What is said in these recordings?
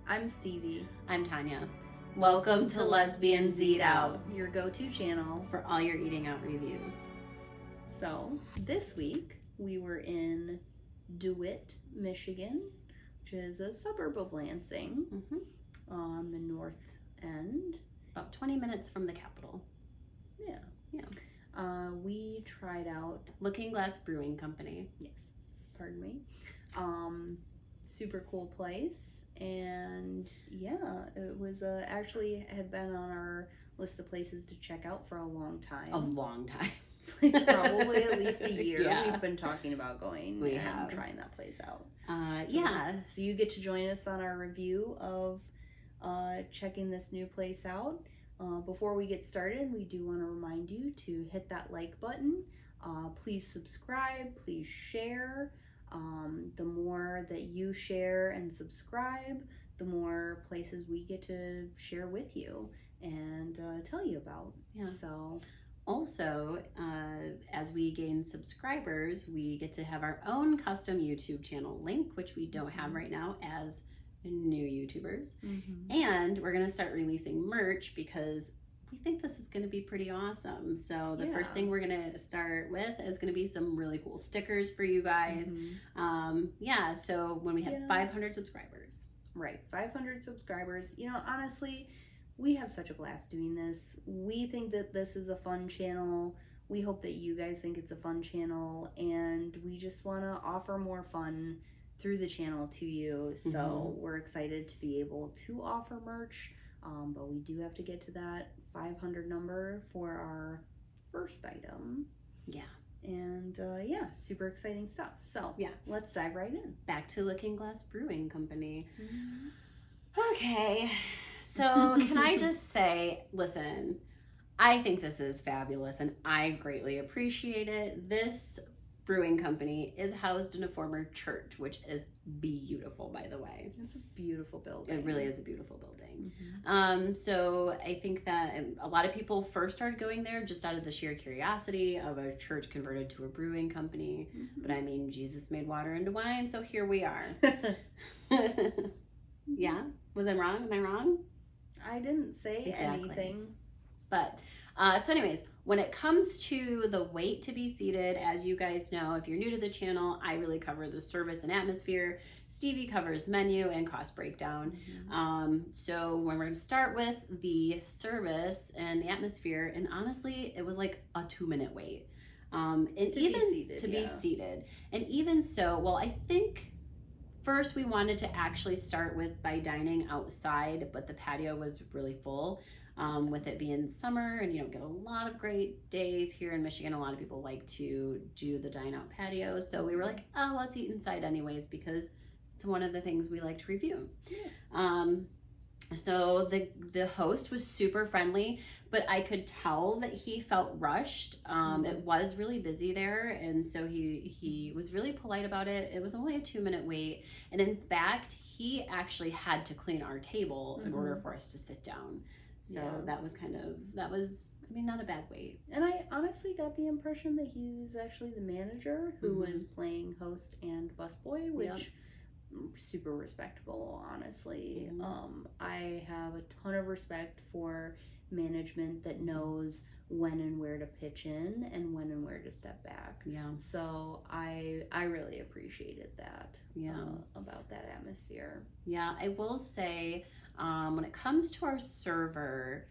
I'm Stevi. I'm Tonya. Welcome to Lesbians Eat Out, your go-to channel for all your eating out reviews. So, this week we were in DeWitt, Michigan, which is a suburb of Lansing, on the north end. About 20 minutes from the capital. Yeah. We tried out Looking Glass Brewing Company. Yes, pardon me. Super cool place, and yeah, it was actually had been on our list of places to check out for a long time. Probably at least a year. Yeah. We've been talking about going and trying that place out. So you get to join us on our review of checking this new place out. Before we get started, we do want to remind you to hit that like button. Please subscribe, please share. The more that you share and subscribe, the more places we get to share with you and tell you about. Yeah. So also, as we gain subscribers, we get to have our own custom YouTube channel link, which we don't have right now as new YouTubers. And we're going to start releasing merch because we think this is going to be pretty awesome. So the first thing we're going to start with is going to be some really cool stickers for you guys. So when we have 500 subscribers. Right, 500 subscribers. You know, honestly, we have such a blast doing this. We think that this is a fun channel. We hope that you guys think it's a fun channel, and we just want to offer more fun through the channel to you. So we're excited to be able to offer merch, but we do have to get to that 500 number for our first item. Yeah. And super exciting stuff. So let's dive right in. Back to Looking Glass Brewing Company. Okay, so can I just say, listen, I think this is fabulous and I greatly appreciate it. This brewing company is housed in a former church, which is beautiful, by the way. It's a beautiful building. It really is a beautiful building. So I think that a lot of people first started going there just out of the sheer curiosity of a church converted to a brewing company. But I mean, Jesus made water into wine, so here we are. Yeah? Was I wrong? Am I wrong? I didn't say anything. But, so anyways, when it comes to the wait to be seated, as you guys know, if you're new to the channel, I really cover the service and atmosphere. Stevie covers menu and cost breakdown. So when we're going to start with the service and the atmosphere, and honestly, it was like a 2-minute wait. To be seated. And even so, well, I think first we wanted to actually start with by dining outside, but the patio was really full. With it being summer and you don't get a lot of great days here in Michigan, a lot of people like to do the dine out patio. So we were like, oh, let's eat inside anyways, because it's one of the things we like to review. So the host was super friendly, but I could tell that he felt rushed. It was really busy there, and so he was really polite about it. It was only a 2-minute wait, and in fact, he actually had to clean our table in order for us to sit down. So that was not a bad wait. And I honestly got the impression that he was actually the manager who was playing host and busboy, which super respectable, honestly. I have a ton of respect for management that knows when and where to pitch in and when and where to step back. So I really appreciated that about that atmosphere. I will say, when it comes to our server,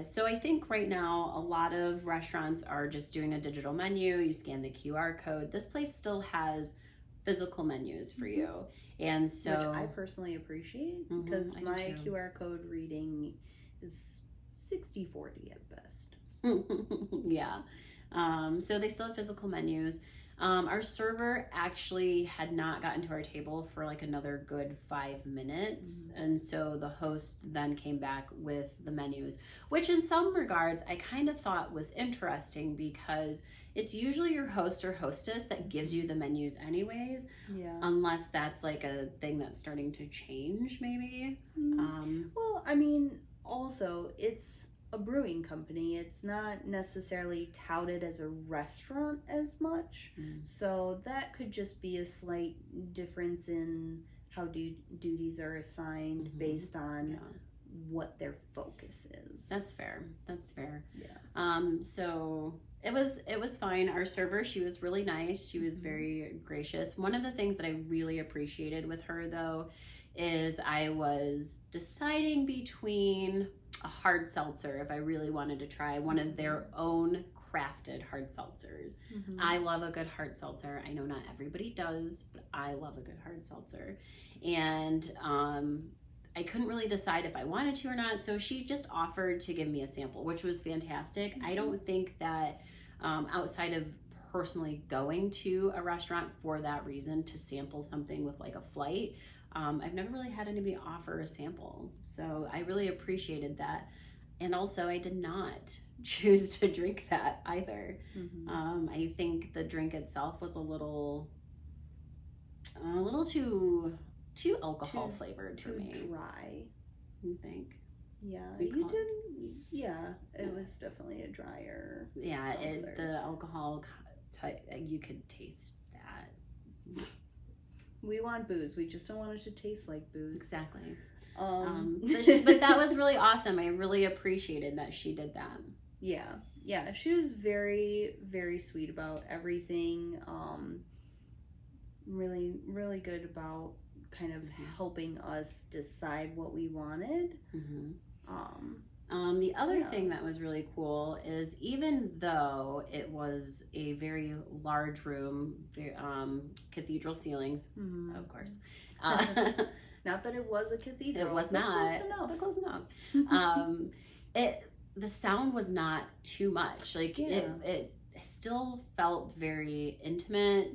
so I think right now a lot of restaurants are just doing a digital menu. You scan the QR code. This place still has physical menus for you, and so which I personally appreciate because my QR code reading is 60/40 at best. So they still have physical menus. Our server actually had not gotten to our table for like another good 5 minutes. And so the host then came back with the menus, which in some regards I kind of thought was interesting because it's usually your host or hostess that gives you the menus anyways. Unless that's like a thing that's starting to change maybe. Well, I mean, also it's a brewing company. It's not necessarily touted as a restaurant as much. So that could just be a slight difference in how duties are assigned based on what their focus is. That's fair. Yeah. So it was fine. Our server, she was really nice. She was very gracious. One of the things that I really appreciated with her, though, is I was deciding between a hard seltzer if I really wanted to try one of their own crafted hard seltzers. I love a good hard seltzer. I know not everybody does, but I love a good hard seltzer. And I couldn't really decide if I wanted to or not, so she just offered to give me a sample, which was fantastic. I don't think that outside of personally going to a restaurant for that reason to sample something with like a flight, I've never really had anybody offer a sample, so I really appreciated that. And also, I did not choose to drink that either. I think the drink itself was a little too alcohol flavored for me. Too dry. You think? Yeah, you did. Yeah, it was definitely a drier. Yeah, the alcohol, you could taste that. We want booze. We just don't want it to taste like booze. Exactly. But that was really awesome. I really appreciated that she did that. Yeah. She was very, very sweet about everything. Really, really good about kind of helping us decide what we wanted. The other thing that was really cool is even though it was a very large room, cathedral ceilings, of course. Not that it was a cathedral. It was not. Close enough. The sound was not too much. Like it still felt very intimate.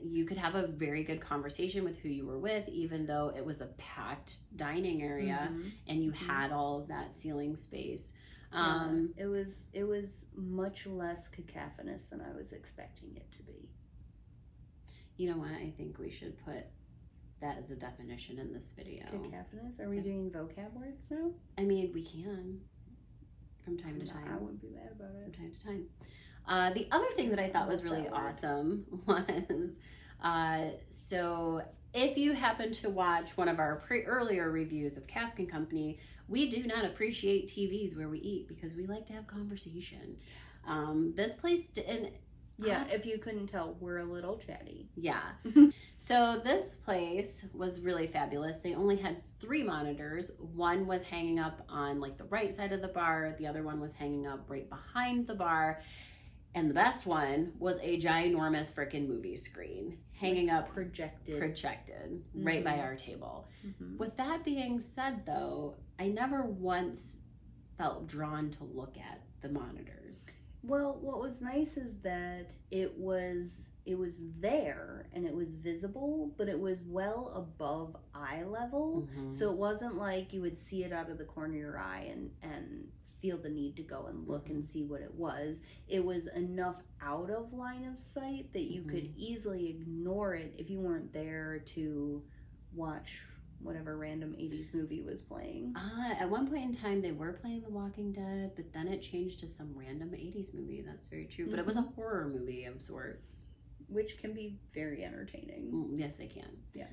You could have a very good conversation with who you were with, even though it was a packed dining area and you had all of that ceiling space. It was much less cacophonous than I was expecting it to be. You know what? I think we should put that as a definition in this video. Cacophonous? Are we doing vocab words now? I mean, we can from time to time. I wouldn't be mad about it. From time to time. The other thing that I thought was really awesome was, so if you happen to watch one of our earlier reviews of Cask & Company, we do not appreciate TVs where we eat because we like to have conversation. This place didn't. Yeah, if you couldn't tell, we're a little chatty. Yeah. So this place was really fabulous. They only had 3 monitors. One was hanging up on like the right side of the bar. The other one was hanging up right behind the bar. And the best one was a ginormous freaking movie screen hanging up projected right by our table. With that being said, though, I never once felt drawn to look at the monitors. Well, what was nice is that it was there and it was visible, but it was well above eye level. So it wasn't like you would see it out of the corner of your eye and feel the need to go and look and see what it was. It was enough out of line of sight that you could easily ignore it if you weren't there to watch whatever random 80s movie was playing. At one point in time, they were playing The Walking Dead, but then it changed to some random 80s movie. That's very true. But it was a horror movie of sorts. Which can be very entertaining. Yes, they can. Yeah.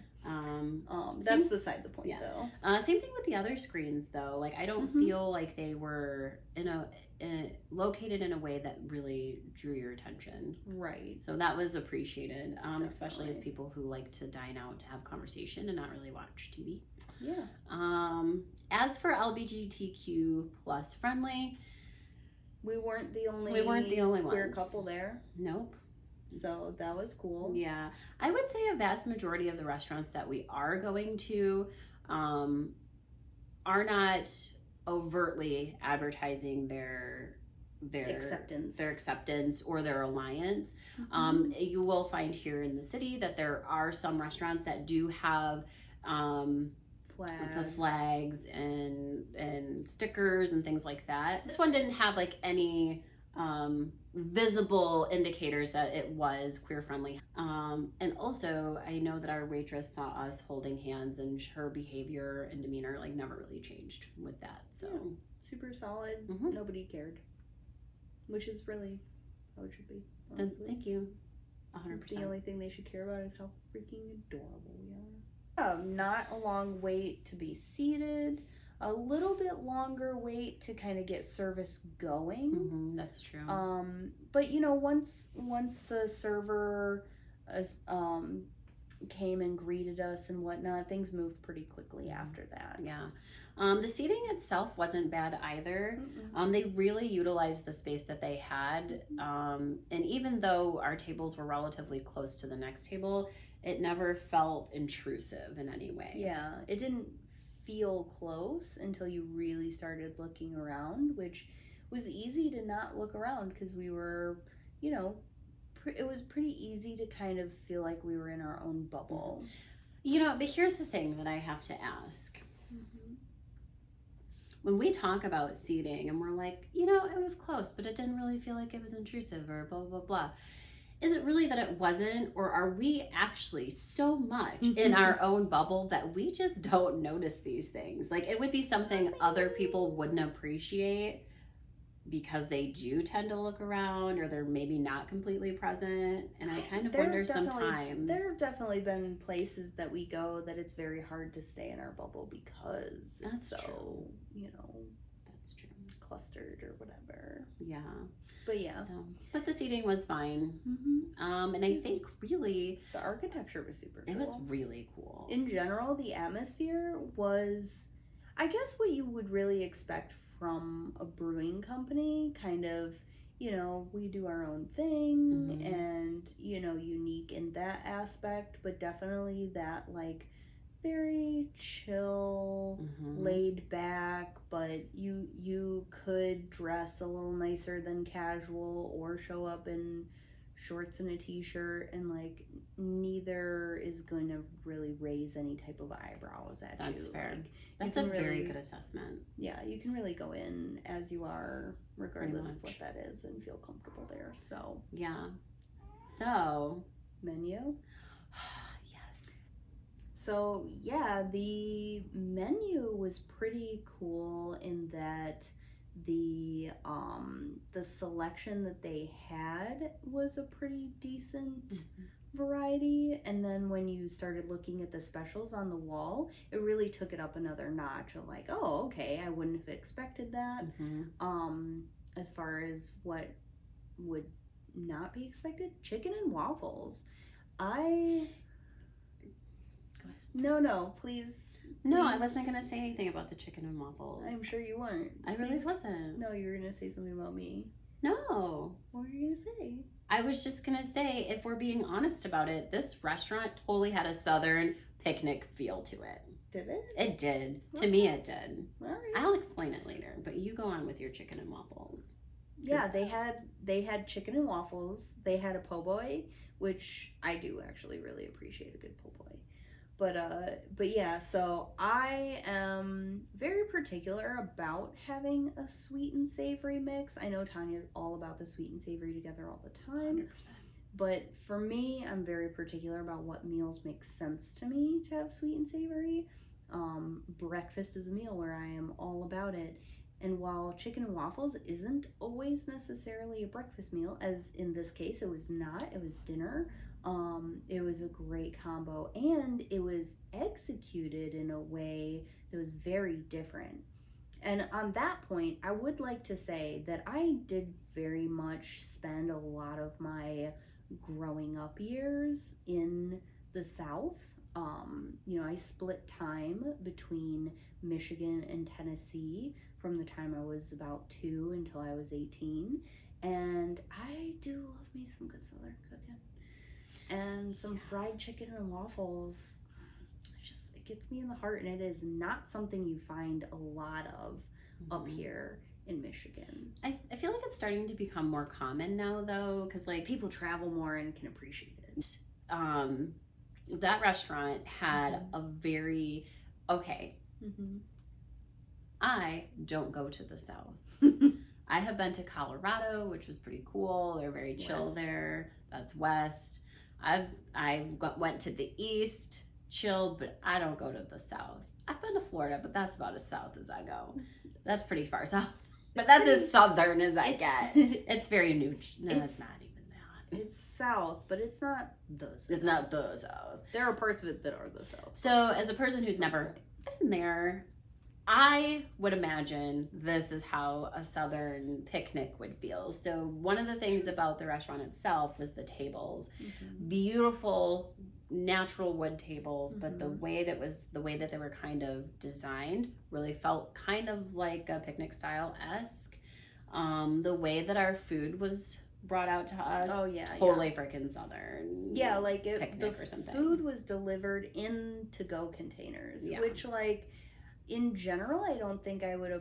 That's beside the point, though. Same thing with the other screens, though. Like, I don't feel like they were located in a way that really drew your attention. Right. So that was appreciated, especially as people who like to dine out to have conversation and not really watch TV. Yeah. As for LGBTQ plus friendly, we weren't the only queer ones. couple there. Nope. So that was cool. Yeah. I would say a vast majority of the restaurants that we are going to are not overtly advertising their acceptance or their alliance. You will find here in the city that there are some restaurants that do have flags and stickers and things like that. This one didn't have like any visible indicators that it was queer friendly. And also I know that our waitress saw us holding hands and her behavior and demeanor like never really changed with that. So super solid. Nobody cared, which is really how it should be. Thank you. 100%. The only thing they should care about is how freaking adorable we are. Not a long wait to be seated. A little bit longer wait to kind of get service going. Mm-hmm, that's true. But once the server came and greeted us and whatnot, things moved pretty quickly after that. Yeah. The seating itself wasn't bad either. They really utilized the space that they had. And even though our tables were relatively close to the next table, it never felt intrusive in any way. Yeah, it didn't feel close until you really started looking around, which was easy to not look around because we were, it was pretty easy to kind of feel like we were in our own bubble. But here's the thing that I have to ask. When we talk about seating and we're like, it was close, but it didn't really feel like it was intrusive or blah, blah, blah. Is it really that it wasn't, or are we actually so much in our own bubble that we just don't notice these things? Like, it would be something other people wouldn't appreciate because they do tend to look around, or they're maybe not completely present. And I kind of wonder sometimes. There have definitely been places that we go that it's very hard to stay in our bubble because that's it's so, true. That's true. Clustered or whatever. Yeah. But yeah. But the seating was fine. And I think really the architecture was super cool. It was really cool. In general, the atmosphere was, I guess, what you would really expect from a brewing company. Kind of, we do our own thing and, unique in that aspect, but definitely that like very chill, laid back, but you could dress a little nicer than casual or show up in shorts and a t-shirt, and like neither is going to really raise any type of eyebrows at you. That's fair. Like, that's a very good assessment. Yeah, you can really go in as you are regardless of what that is and feel comfortable there. So yeah. So menu. So yeah, the menu was pretty cool in that the selection that they had was a pretty decent variety, and then when you started looking at the specials on the wall, it really took it up another notch of like, oh, okay, I wouldn't have expected that. As far as what would not be expected, chicken and waffles. No, please. No, I wasn't going to say anything about the chicken and waffles. I'm sure you weren't. I really wasn't. No, you were going to say something about me. No. What were you going to say? I was just going to say, if we're being honest about it, this restaurant totally had a Southern picnic feel to it. Did it? It did. Okay. To me, it did. All right. I'll explain it later, but you go on with your chicken and waffles. Yeah, they had chicken and waffles. They had a po' boy, which I do actually really appreciate a good po' boy. But yeah, so I am very particular about having a sweet and savory mix. I know Tanya's all about the sweet and savory together all the time. 100%. But for me, I'm very particular about what meals make sense to me to have sweet and savory. Breakfast is a meal where I am all about it. And while chicken and waffles isn't always necessarily a breakfast meal, as in this case it was not, it was dinner. It was a great combo, and it was executed in a way that was very different. And on that point, I would like to say that I did very much spend a lot of my growing up years in the South. I split time between Michigan and Tennessee from the time I was about 2 until I was 18. And I do love me some good Southern cooking. And some fried chicken and waffles. It gets me in the heart, and it is not something you find a lot of up here in Michigan. I feel like it's starting to become more common now, though, because like people travel more and can appreciate it. That restaurant had a very I don't go to the South. I have been to Colorado, which was pretty cool. They're very chill there. That's west. I went to the east, chilled, but I don't go to the South. I've been to Florida, but that's about as south as I go. That's pretty far south. But that's as southern as I get. It's very neutral. No, it's not even that. It's South, but it's not the South. It's not the South. There are parts of it that are the South. So as a person who's never been there, I would imagine this is how a Southern picnic would feel. So one of the things about the restaurant itself was the tables. Beautiful natural wood tables, but the way that they were kind of designed really felt kind of like a picnic style-esque. The way that our food was brought out to us, totally freaking Southern. Yeah, like the or something. Food was delivered in to-go containers, which like in general I don't think I would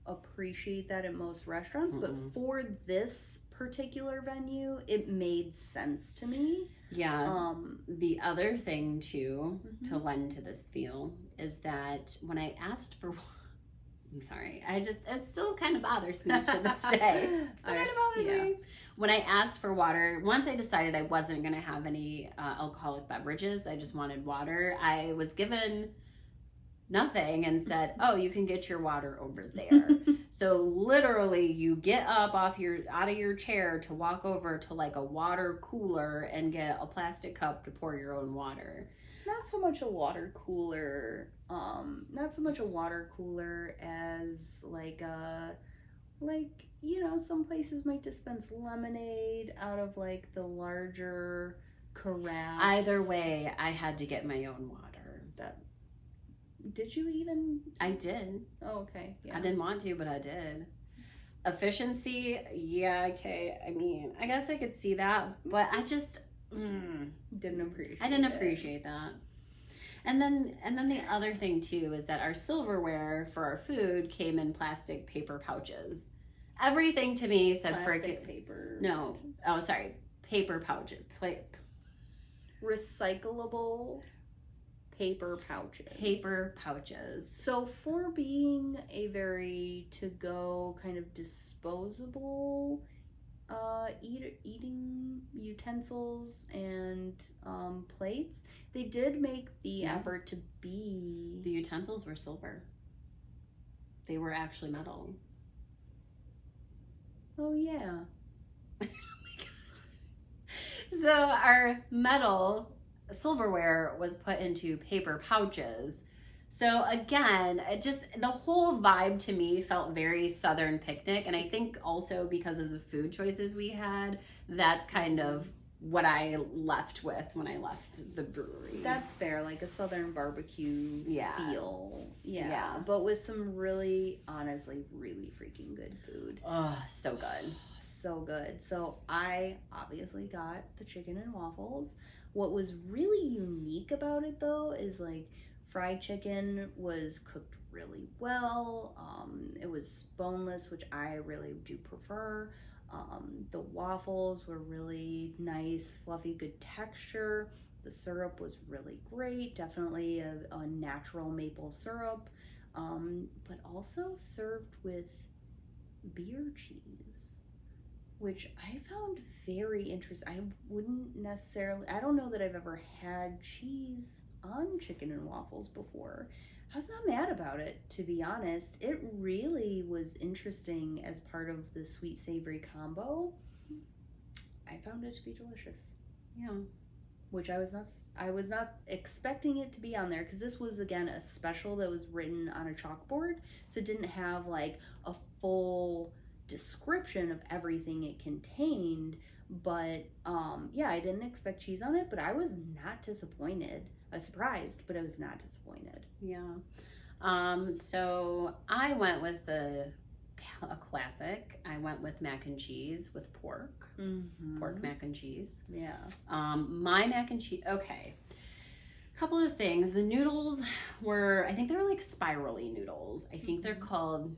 appreciate that at most restaurants, but for this particular venue it made sense to me. The other thing too to lend to this feel is that when I asked for, I'm sorry, it still kind of bothers me to this day. Still kind of bothers me. When I asked for water, once I decided I wasn't going to have any alcoholic beverages, I just wanted water, I was given nothing and said, oh, you can get your water over there. So literally you get up out of your chair to walk over to like a water cooler and get a plastic cup to pour your own water. Not so much a water cooler as some places might dispense lemonade out of like the larger carafes. Either way, I had to get my own water. Did you even? I did. Oh, okay. Yeah. I didn't want to, but I did. Efficiency, yeah, okay. I mean, I guess I could see that, but I just didn't appreciate. I didn't appreciate that. And then the other thing too is that our silverware for our food came in plastic paper pouches. Everything to me said plastic paper. No, oh sorry, paper pouches. Recyclable. Paper pouches. So for being a very to-go kind of disposable eating utensils and plates, they did make the effort to be... The utensils were silver. They were actually metal. Oh yeah. So our metal silverware was put into paper pouches. So again, the whole vibe to me felt very Southern picnic, and I think also because of the food choices we had, that's kind of what I left with when I left the brewery. That's fair, like a Southern barbecue feel. Yeah, but with some really, honestly, really freaking good food. Oh, so good. So good. So I obviously got the chicken and waffles. What was really unique about it though is like fried chicken was cooked really well. It was boneless, which I really do prefer. The waffles were really nice, fluffy, good texture. The syrup was really great, definitely a natural maple syrup, but also served with beer cheese, which I found very interesting. I don't know that I've ever had cheese on chicken and waffles before. I was not mad about it, to be honest. It really was interesting as part of the sweet savory combo. I found it to be delicious. Yeah. Which I was not expecting it to be on there, because this was again a special that was written on a chalkboard, so it didn't have like a full description of everything it contained. But I didn't expect cheese on it, but I was not disappointed. I was surprised, but I was not disappointed. Yeah. So I went with a classic. I went with mac and cheese with pork. Pork mac and cheese. Yeah. My mac and cheese, okay. A couple of things. The noodles were, I think they were like spirally noodles. I think they're called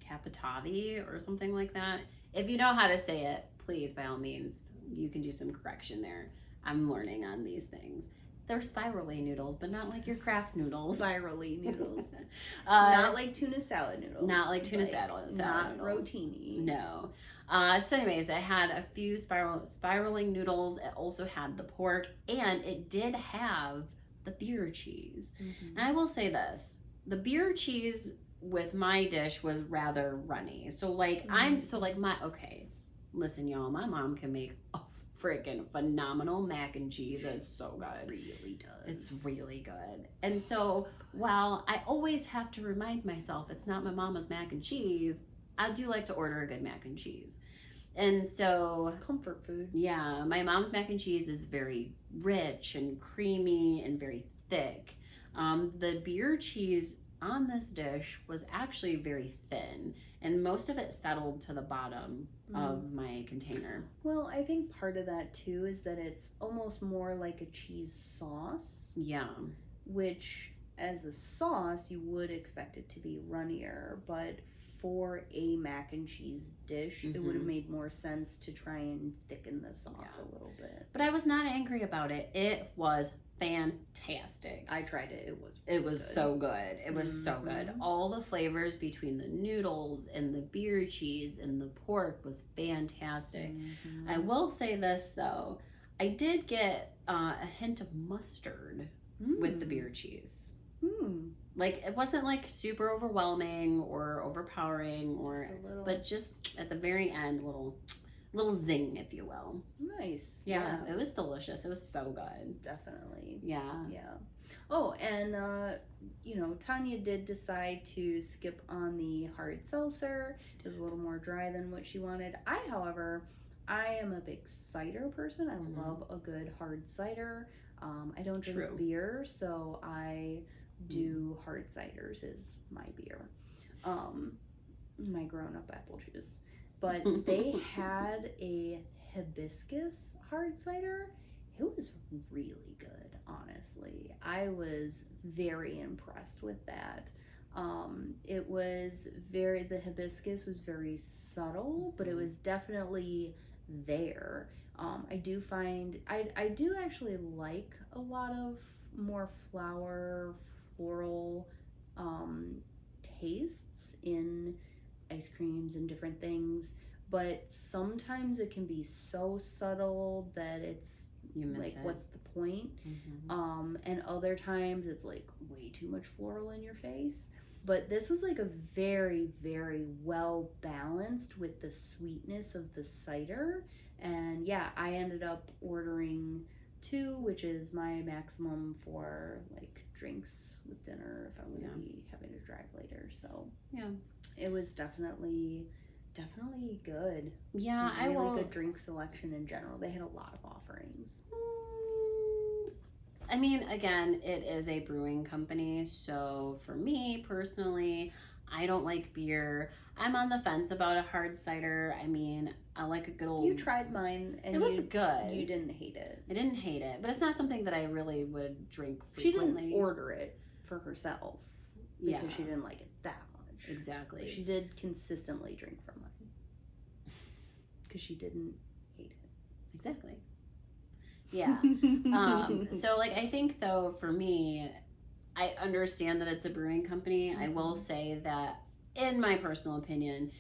capitavi or something like that. If you know how to say it, please, by all means, you can do some correction there. I'm learning on these things. They're spirally noodles, but not like your Kraft noodles. Spirally noodles. Not like tuna salad noodles. Not like tuna salad Not noodles. rotini. No. So anyways, it had a few spiraling noodles. It also had the pork, and it did have the beer cheese. And I will say this, the beer cheese with my dish was rather runny. So like, okay, listen y'all, my mom can make a freaking phenomenal mac and cheese. It's so good. It really does. It's really good. And so while I always have to remind myself it's not my mama's mac and cheese, I do like to order a good mac and cheese. And so it's comfort food. Yeah, my mom's mac and cheese is very rich and creamy and very thick. The beer cheese on this dish was actually very thin, and most of it settled to the bottom of my container. Well, I think part of that too is that it's almost more like a cheese sauce. Yeah. Which, as a sauce, you would expect it to be runnier, but for a mac and cheese dish, it would have made more sense to try and thicken the sauce a little bit. But I was not angry about it. It was fantastic. I tried it. It was so good. It was so good. All the flavors between the noodles and the beer cheese and the pork was fantastic. I will say this though, I did get a hint of mustard with the beer cheese. Like, it wasn't like super overwhelming or overpowering, or but just at the very end, little zing, if you will. Nice. Yeah, it was delicious. It was so good. Definitely. Yeah. Oh, and Tonya did decide to skip on the hard seltzer. It was a little more dry than what she wanted. However, I am a big cider person. I love a good hard cider. I don't drink beer, so I do hard ciders is my beer. My grown-up apple juice. But they had a hibiscus hard cider. It was really good, honestly. I was very impressed with that. The hibiscus was very subtle, but it was definitely there. I do actually like a lot of more floral tastes in ice creams and different things, but sometimes it can be so subtle that it's what's the point? And other times it's like way too much floral in your face. But this was like a very, very well balanced with the sweetness of the cider. And yeah, I ended up ordering 2, which is my maximum for like drinks with dinner if I'm going to be having to drive later. So yeah, it was definitely good. Yeah, really good drink selection in general. They had a lot of offerings. I mean, again, it is a brewing company, so for me personally, I don't like beer. I'm on the fence about a hard cider. I mean, I like a good old... You tried mine, and it was good. You didn't hate it. I didn't hate it, but it's not something that I really would drink frequently. She didn't order it for herself because she didn't like it that much. Exactly. But she did consistently drink from mine because she didn't hate it. Exactly. Yeah. So, like, I think, though, for me, I understand that it's a brewing company. I will say that, in my personal opinion,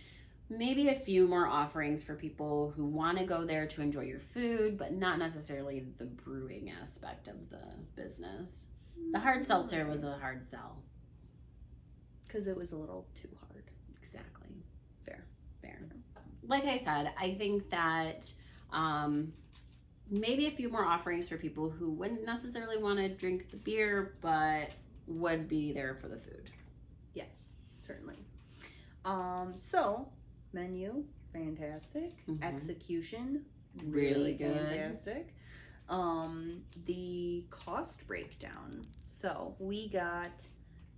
maybe a few more offerings for people who want to go there to enjoy your food, but not necessarily the brewing aspect of the business. The hard seltzer was a hard sell. Because it was a little too hard. Exactly. Fair. Like I said, I think that maybe a few more offerings for people who wouldn't necessarily want to drink the beer, but would be there for the food. Yes, certainly. So, menu, fantastic. Execution, really good. Fantastic. The cost breakdown. So, we got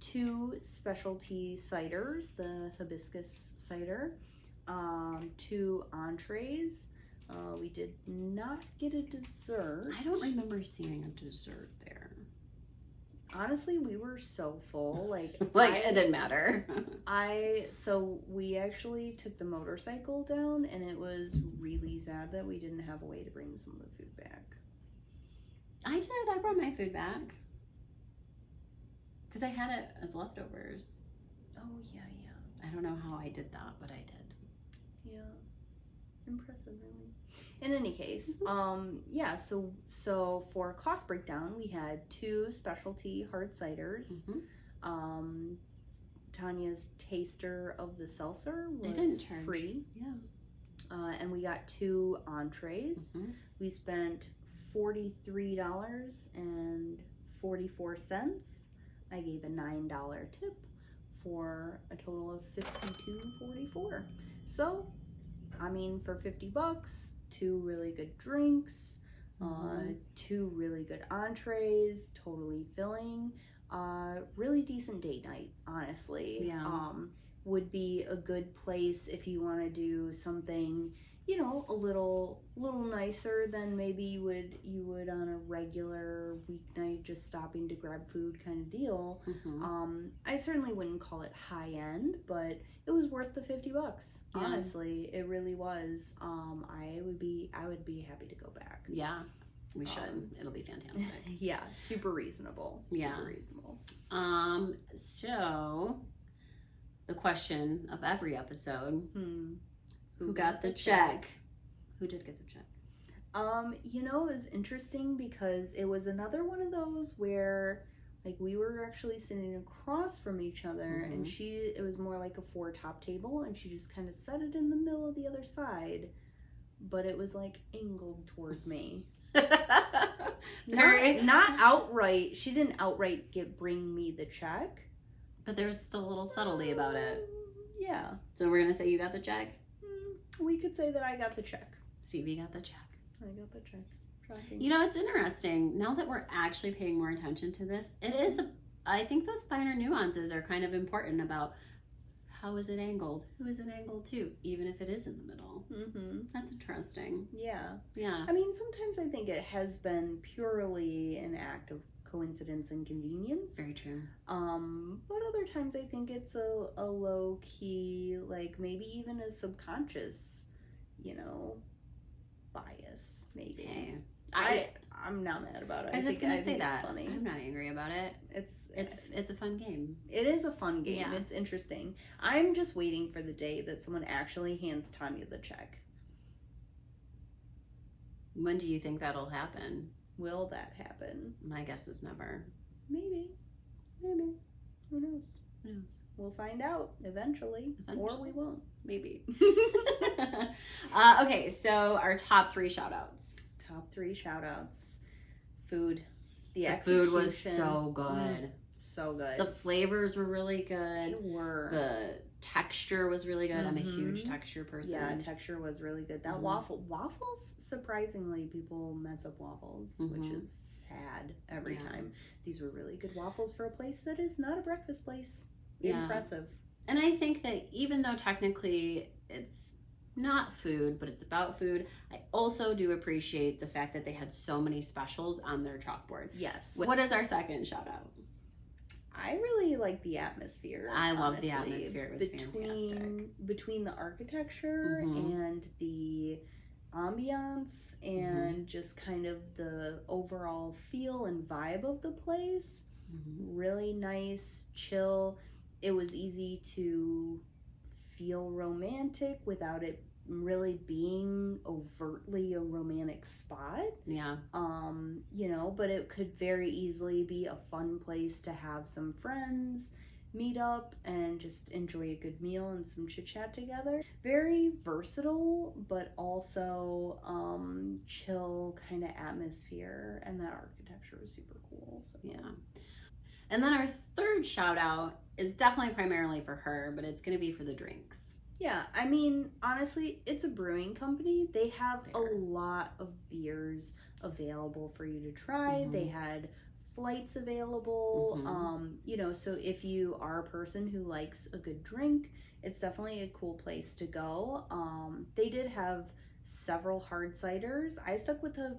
2 specialty ciders, the hibiscus cider, 2 entrees. We did not get a dessert. I don't remember seeing a dessert there. Honestly, we were so full. Like it didn't matter. So we actually took the motorcycle down, and it was really sad that we didn't have a way to bring some of the food back. I did. I brought my food back. Because I had it as leftovers. Oh, yeah. I don't know how I did that, but I did. Yeah. Impressive, really. In any case, so for cost breakdown, we had 2 specialty hard ciders. Tanya's taster of the seltzer was free. Yeah. and we got 2 entrees. Mm-hmm. We spent $43.44. I gave a $9 tip for a total of $52.44. So, I mean, for $50, 2 really good drinks, 2 really good entrees, totally filling. Really decent date night, honestly. Yeah. Would be a good place if you want to do something, you know, a little nicer than maybe you would on a regular weeknight, just stopping to grab food kind of deal. Mm-hmm. I certainly wouldn't call it high end, but it was worth the $50. Yeah. Honestly, it really was. I would be happy to go back. Yeah. We should. It'll be fantastic. Yeah, super reasonable. Yeah. Super reasonable. So the question of every episode, Who got the check? Who did get the check? You know, it was interesting because it was another one of those where like we were actually sitting across from each other, and it was more like a 4-top table, and she just kind of set it in the middle of the other side, but it was like angled toward me. Not outright. She didn't outright bring me the check, but there's still a little subtlety about it. Yeah. So we're gonna say you got the check. We could say that I got the check. Stevie got the check. I got the check. Shocking. You know, it's interesting now that we're actually paying more attention to this. I think those finer nuances are kind of important about how is it angled, who is it angled to, even if it is in the middle. That's interesting. Yeah. Yeah. I mean, sometimes I think it has been purely an act of coincidence and convenience. Very true. But other times I think it's a low key, like maybe even a subconscious, you know, bias. Maybe. Hey, I'm not mad about it. I was just gonna say that. It's funny. I'm not angry about it. It's a fun game. It is a fun game. Yeah. It's interesting. I'm just waiting for the day that someone actually hands Tonya the check. When do you think that'll happen? Will that happen? My guess is never. Maybe. Who knows? Who knows? We'll find out eventually. Or we won't. Maybe. Okay, so our top 3 shout outs. Top 3 shout outs. Food. The food was so good. So good. The flavors were really good. They were. The texture was really good. I'm a huge texture person. Yeah, texture was really good. That waffles, surprisingly, people mess up waffles, which is sad every time. These were really good waffles for a place that is not a breakfast place. Yeah. Impressive. And I think that even though technically it's not food, but it's about food, I also do appreciate the fact that they had so many specials on their chalkboard. Yes. What is our second shout out? I really like the atmosphere. I love the atmosphere. It was fantastic. Between the architecture and the ambiance and just kind of the overall feel and vibe of the place. Really nice, chill. It was easy to feel romantic without it really being overtly a romantic spot. Yeah. You know, but it could very easily be a fun place to have some friends meet up and just enjoy a good meal and some chit chat together. Very versatile, but also chill kind of atmosphere, and that architecture was super cool. So. Yeah. And then our third shout out is definitely primarily for her, but it's going to be for the drinks. Yeah, I mean, honestly, it's a brewing company. They have a lot of beers available for you to try. They had flights available. You know, so if you are a person who likes a good drink, it's definitely a cool place to go. They did have several hard ciders. I stuck with the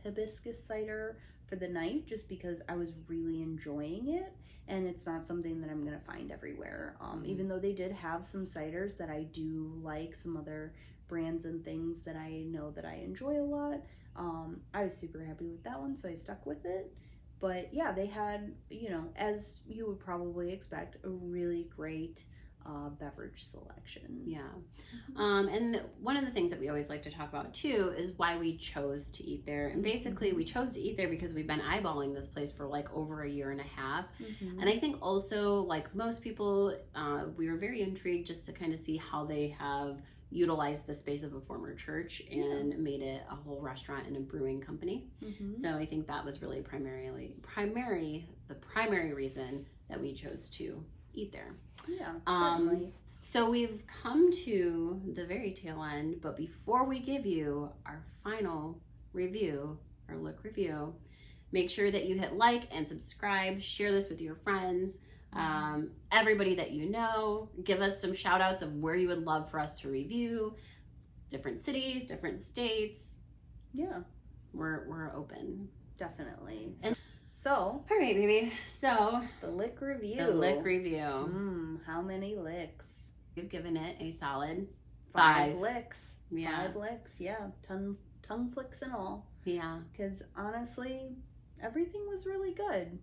hibiscus cider for the night just because I was really enjoying it, and it's not something that I'm gonna find everywhere. Even though they did have some ciders that I do like, some other brands and things that I know that I enjoy a lot. I was super happy with that one, so I stuck with it. But yeah, they had, you know, as you would probably expect, a really great beverage selection. Yeah. And one of the things that we always like to talk about too is why we chose to eat there. And basically we chose to eat there because we've been eyeballing this place for like over a year and a half. And I think also, like most people, we were very intrigued just to kind of see how they have utilized the space of a former church and made it a whole restaurant and a brewing company. So I think that was really the primary reason that we chose to eat there. Yeah, certainly. So we've come to the very tail end, but before we give you our final review, our look review, make sure that you hit like and subscribe, share this with your friends, everybody that you know. Give us some shout outs of where you would love for us to review, different cities, different states. Yeah, we're open. Definitely. And so, all right, baby. So the lick review. How many licks? We've given it a solid 5 licks. Yeah. 5 licks. Yeah, tongue flicks and all. Yeah. Because honestly, everything was really good.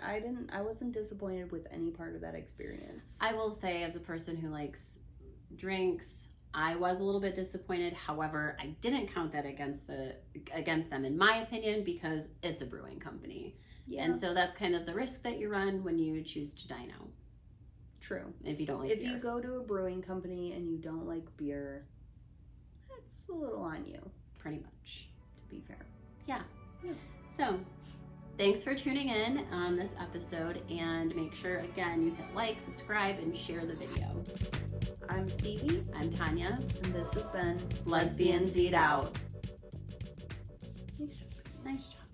I wasn't disappointed with any part of that experience. I will say, as a person who likes drinks, I was a little bit disappointed. However, I didn't count that against them, in my opinion, because it's a brewing company. Yeah. And so that's kind of the risk that you run when you choose to dine out. True. If you don't like beer. If you go to a brewing company and you don't like beer, that's a little on you. Pretty much. To be fair. Yeah. So, thanks for tuning in on this episode, and make sure, again, you hit like, subscribe, and share the video. I'm Stevi. I'm Tonya. And this has been Lesbians Eat Out. Nice job. Nice job.